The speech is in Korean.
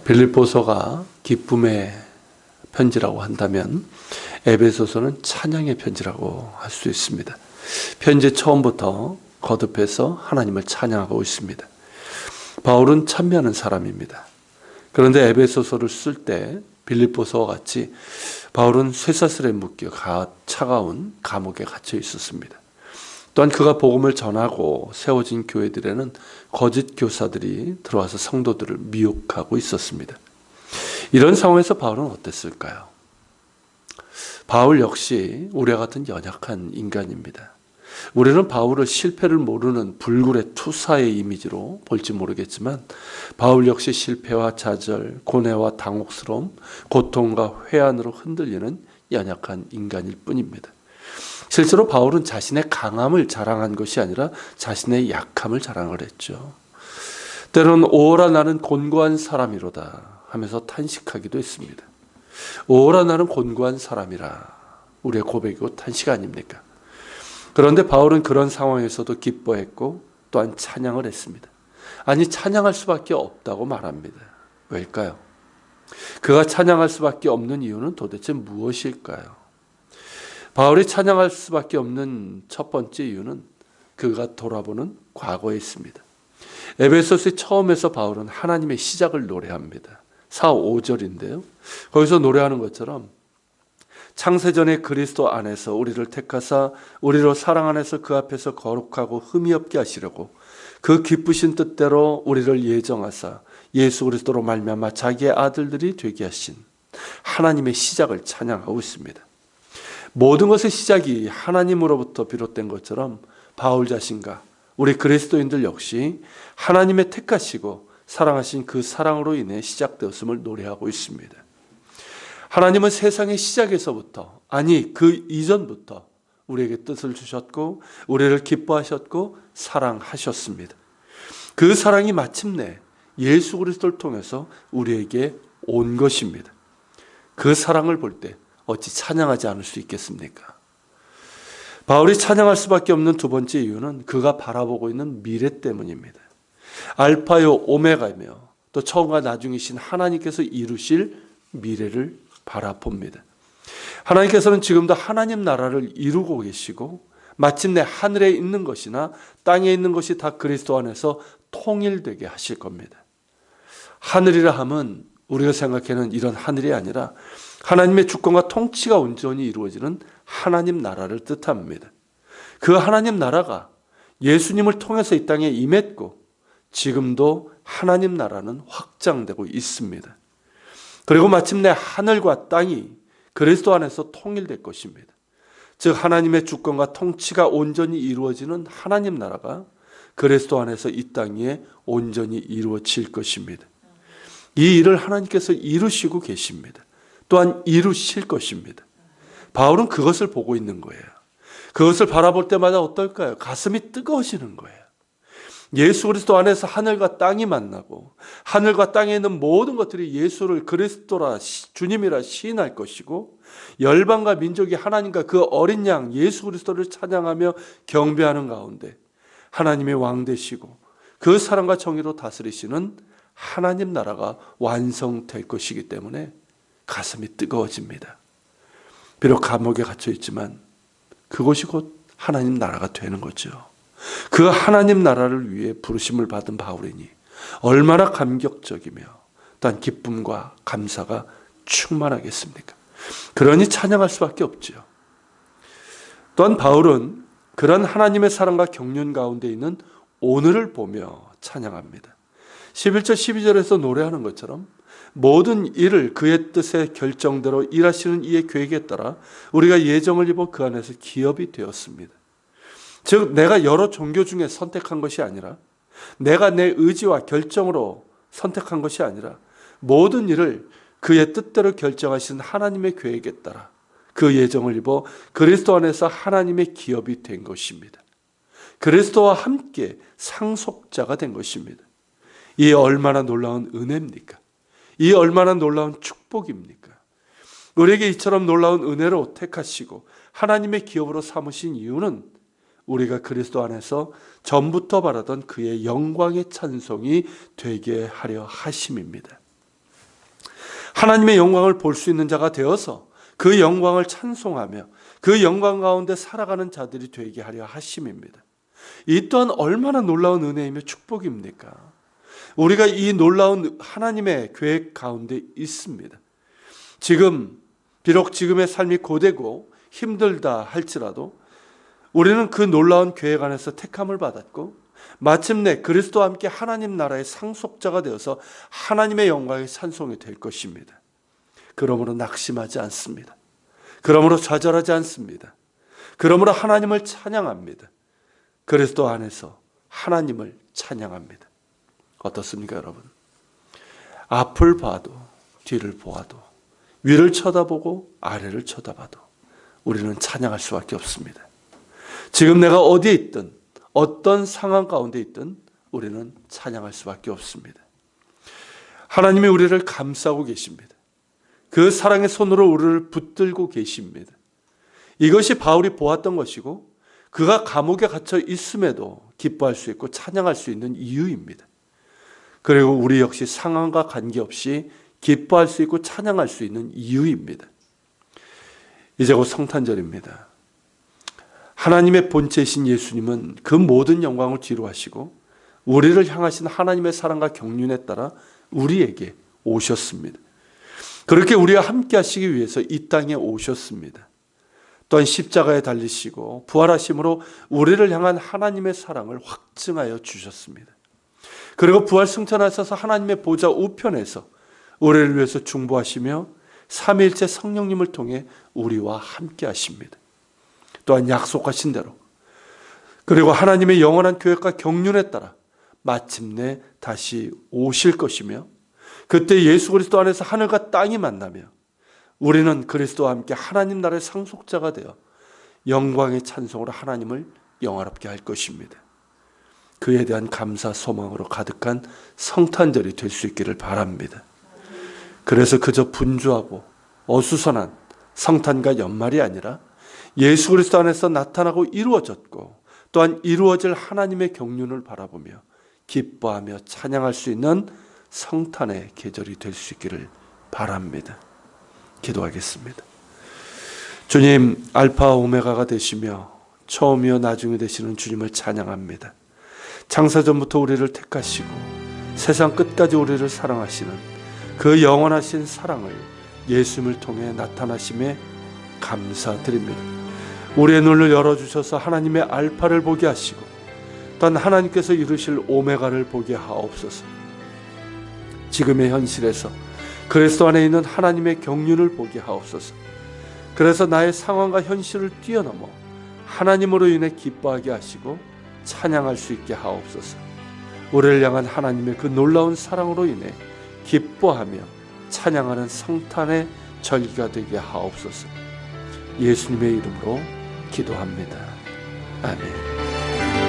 빌립보서가 기쁨의 편지라고 한다면 에베소서는 찬양의 편지라고 할 수 있습니다. 편지 처음부터 거듭해서 하나님을 찬양하고 있습니다. 바울은 찬미하는 사람입니다. 그런데 에베소서를 쓸 때 빌립보서와 같이 바울은 쇠사슬에 묶여 차가운 감옥에 갇혀 있었습니다. 또한 그가 복음을 전하고 세워진 교회들에는 거짓 교사들이 들어와서 성도들을 미혹하고 있었습니다. 이런 상황에서 바울은 어땠을까요? 바울 역시 우리와 같은 연약한 인간입니다. 우리는 바울을 실패를 모르는 불굴의 투사의 이미지로 볼지 모르겠지만 바울 역시 실패와 좌절, 고뇌와 당혹스러움, 고통과 회한으로 흔들리는 연약한 인간일 뿐입니다. 실제로 바울은 자신의 강함을 자랑한 것이 아니라 자신의 약함을 자랑을 했죠. 때로는 오라 나는 곤고한 사람이로다 하면서 탄식하기도 했습니다. 오라 나는 곤고한 사람이라 우리의 고백이고 탄식 아닙니까? 그런데 바울은 그런 상황에서도 기뻐했고 또한 찬양을 했습니다. 아니 찬양할 수밖에 없다고 말합니다. 왜일까요? 그가 찬양할 수밖에 없는 이유는 도대체 무엇일까요? 바울이 찬양할 수밖에 없는 첫 번째 이유는 그가 돌아보는 과거에 있습니다. 에베소서의 처음에서 바울은 하나님의 시작을 노래합니다. 4, 5절인데요. 거기서 노래하는 것처럼 창세전에 그리스도 안에서 우리를 택하사 우리로 사랑 안에서 그 앞에서 거룩하고 흠이 없게 하시려고 그 기쁘신 뜻대로 우리를 예정하사 예수 그리스도로 말미암아 자기의 아들들이 되게 하신 하나님의 시작을 찬양하고 있습니다. 모든 것의 시작이 하나님으로부터 비롯된 것처럼 바울 자신과 우리 그리스도인들 역시 하나님의 택하시고 사랑하신 그 사랑으로 인해 시작되었음을 노래하고 있습니다. 하나님은 세상의 시작에서부터, 아니 그 이전부터 우리에게 뜻을 주셨고 우리를 기뻐하셨고 사랑하셨습니다. 그 사랑이 마침내 예수 그리스도를 통해서 우리에게 온 것입니다. 그 사랑을 볼 때 어찌 찬양하지 않을 수 있겠습니까? 바울이 찬양할 수밖에 없는 두 번째 이유는 그가 바라보고 있는 미래 때문입니다. 알파요 오메가이며 또 처음과 나중이신 하나님께서 이루실 미래를 바라봅니다. 하나님께서는 지금도 하나님 나라를 이루고 계시고 마침내 하늘에 있는 것이나 땅에 있는 것이 다 그리스도 안에서 통일되게 하실 겁니다. 하늘이라 함은 우리가 생각하는 이런 하늘이 아니라 하나님의 주권과 통치가 온전히 이루어지는 하나님 나라를 뜻합니다. 그 하나님 나라가 예수님을 통해서 이 땅에 임했고 지금도 하나님 나라는 확장되고 있습니다. 그리고 마침내 하늘과 땅이 그리스도 안에서 통일될 것입니다. 즉 하나님의 주권과 통치가 온전히 이루어지는 하나님 나라가 그리스도 안에서 이 땅에 온전히 이루어질 것입니다. 이 일을 하나님께서 이루시고 계십니다. 또한 이루실 것입니다. 바울은 그것을 보고 있는 거예요. 그것을 바라볼 때마다 어떨까요? 가슴이 뜨거워지는 거예요. 예수 그리스도 안에서 하늘과 땅이 만나고 하늘과 땅에 있는 모든 것들이 예수를 그리스도라 주님이라 시인할 것이고 열방과 민족이 하나님과 그 어린 양 예수 그리스도를 찬양하며 경배하는 가운데 하나님의 왕 되시고 그 사랑과 정의로 다스리시는 하나님 나라가 완성될 것이기 때문에 가슴이 뜨거워집니다. 비록 감옥에 갇혀 있지만 그것이 곧 하나님 나라가 되는 거죠. 그 하나님 나라를 위해 부르심을 받은 바울이니 얼마나 감격적이며 또한 기쁨과 감사가 충만하겠습니까? 그러니 찬양할 수밖에 없죠. 또한 바울은 그런 하나님의 사랑과 경륜 가운데 있는 오늘을 보며 찬양합니다. 11절 12절에서 노래하는 것처럼 모든 일을 그의 뜻의 결정대로 일하시는 이의 계획에 따라 우리가 예정을 입어 그 안에서 기업이 되었습니다. 즉 내가 여러 종교 중에 선택한 것이 아니라 내가 내 의지와 결정으로 선택한 것이 아니라 모든 일을 그의 뜻대로 결정하신 하나님의 계획에 따라 그 예정을 입어 그리스도 안에서 하나님의 기업이 된 것입니다. 그리스도와 함께 상속자가 된 것입니다. 이 얼마나 놀라운 은혜입니까? 이 얼마나 놀라운 축복입니까? 우리에게 이처럼 놀라운 은혜로 택하시고 하나님의 기업으로 삼으신 이유는 우리가 그리스도 안에서 전부터 바라던 그의 영광의 찬송이 되게 하려 하심입니다. 하나님의 영광을 볼 수 있는 자가 되어서 그 영광을 찬송하며 그 영광 가운데 살아가는 자들이 되게 하려 하심입니다. 이 또한 얼마나 놀라운 은혜이며 축복입니까? 우리가 이 놀라운 하나님의 계획 가운데 있습니다. 비록 지금의 삶이 고되고 힘들다 할지라도 우리는 그 놀라운 계획 안에서 택함을 받았고 마침내 그리스도와 함께 하나님 나라의 상속자가 되어서 하나님의 영광의 찬송이 될 것입니다. 그러므로 낙심하지 않습니다. 그러므로 좌절하지 않습니다. 그러므로 하나님을 찬양합니다. 그리스도 안에서 하나님을 찬양합니다. 어떻습니까, 여러분? 앞을 봐도 뒤를 보아도 위를 쳐다보고 아래를 쳐다봐도 우리는 찬양할 수밖에 없습니다. 지금 내가 어디에 있든 어떤 상황 가운데 있든 우리는 찬양할 수밖에 없습니다. 하나님이 우리를 감싸고 계십니다. 그 사랑의 손으로 우리를 붙들고 계십니다. 이것이 바울이 보았던 것이고 그가 감옥에 갇혀 있음에도 기뻐할 수 있고 찬양할 수 있는 이유입니다. 그리고 우리 역시 상황과 관계없이 기뻐할 수 있고 찬양할 수 있는 이유입니다. 이제 곧 성탄절입니다. 하나님의 본체이신 예수님은 그 모든 영광을 뒤로 하시고 우리를 향하신 하나님의 사랑과 경륜에 따라 우리에게 오셨습니다. 그렇게 우리와 함께 하시기 위해서 이 땅에 오셨습니다. 또한 십자가에 달리시고 부활하심으로 우리를 향한 하나님의 사랑을 확증하여 주셨습니다. 그리고 부활 승천하셔서 하나님의 보좌 우편에서 우리를 위해서 중보하시며 삼위일체 성령님을 통해 우리와 함께 하십니다. 또한 약속하신 대로 그리고 하나님의 영원한 계획과 경륜에 따라 마침내 다시 오실 것이며 그때 예수 그리스도 안에서 하늘과 땅이 만나며 우리는 그리스도와 함께 하나님 나라의 상속자가 되어 영광의 찬송으로 하나님을 영화롭게 할 것입니다. 그에 대한 감사 소망으로 가득한 성탄절이 될 수 있기를 바랍니다. 그래서 그저 분주하고 어수선한 성탄과 연말이 아니라 예수 그리스도 안에서 나타나고 이루어졌고 또한 이루어질 하나님의 경륜을 바라보며 기뻐하며 찬양할 수 있는 성탄의 계절이 될 수 있기를 바랍니다. 기도하겠습니다. 주님, 알파 오메가가 되시며 처음이요 나중이 되시는 주님을 찬양합니다. 창세전부터 우리를 택하시고 세상 끝까지 우리를 사랑하시는 그 영원하신 사랑을 예수님을 통해 나타나심에 감사드립니다. 우리의 눈을 열어주셔서 하나님의 알파를 보게 하시고 또한 하나님께서 이루실 오메가를 보게 하옵소서. 지금의 현실에서 그리스도 안에 있는 하나님의 경륜을 보게 하옵소서. 그래서 나의 상황과 현실을 뛰어넘어 하나님으로 인해 기뻐하게 하시고 찬양할 수 있게 하옵소서. 우리를 향한 하나님의 그 놀라운 사랑으로 인해 기뻐하며 찬양하는 성탄의 절기가 되게 하옵소서. 예수님의 이름으로 기도합니다. 아멘.